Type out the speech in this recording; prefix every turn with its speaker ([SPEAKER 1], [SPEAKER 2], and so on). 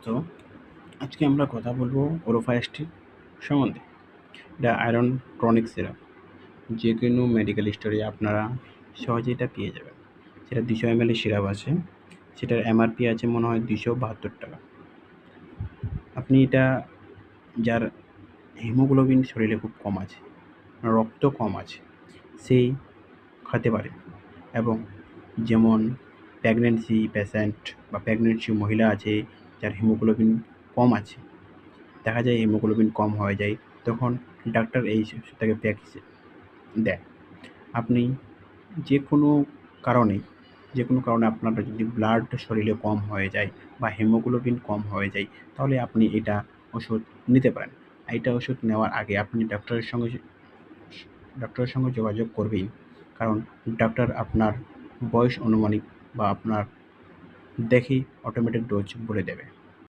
[SPEAKER 1] তো আজকে আমরা কথা বলবো ওরোফাস্টিন সম্বন্ধে। এটা আয়রন টনিক সিরাপ, যে কোনো মেডিকেল স্টোরে আপনারা সহজেই এটা পেয়ে যাবেন। সেটা 200 ml সিরাপ আছে, সেটার এমআরপি আছে মনে হয় 272 টাকা। আপনি এটা, যার হিমোগ্লোবিন শরীরে খুব কম আছে, রক্ত কম আছে, সেই খেতে পারে। এবং যেমন প্রেগনেন্সি পেশেন্ট বা প্রেগনেন্সি মহিলা আছে যার হিমোগ্লোবিন কম আছে, দেখা যায় হিমোগ্লোবিন কম হয়ে যায়, তখন ডাক্তার এই তাকে প্যাক দেয়। আপনি যে কোনো কারণে আপনার যদি ব্লাড শরীরে কম হয়ে যায় বা হিমোগ্লোবিন কম হয়ে যায়, তাহলে আপনি এটা ওষুধ নিতে পারেন। এটা ওষুধ নেওয়ার আগে আপনি ডাক্তারের সঙ্গে যোগাযোগ করবেন, কারণ ডাক্তার আপনার বয়স অনুমানিক বা আপনার দেখেই অটোমেটিক ডোজ বলে দেবে।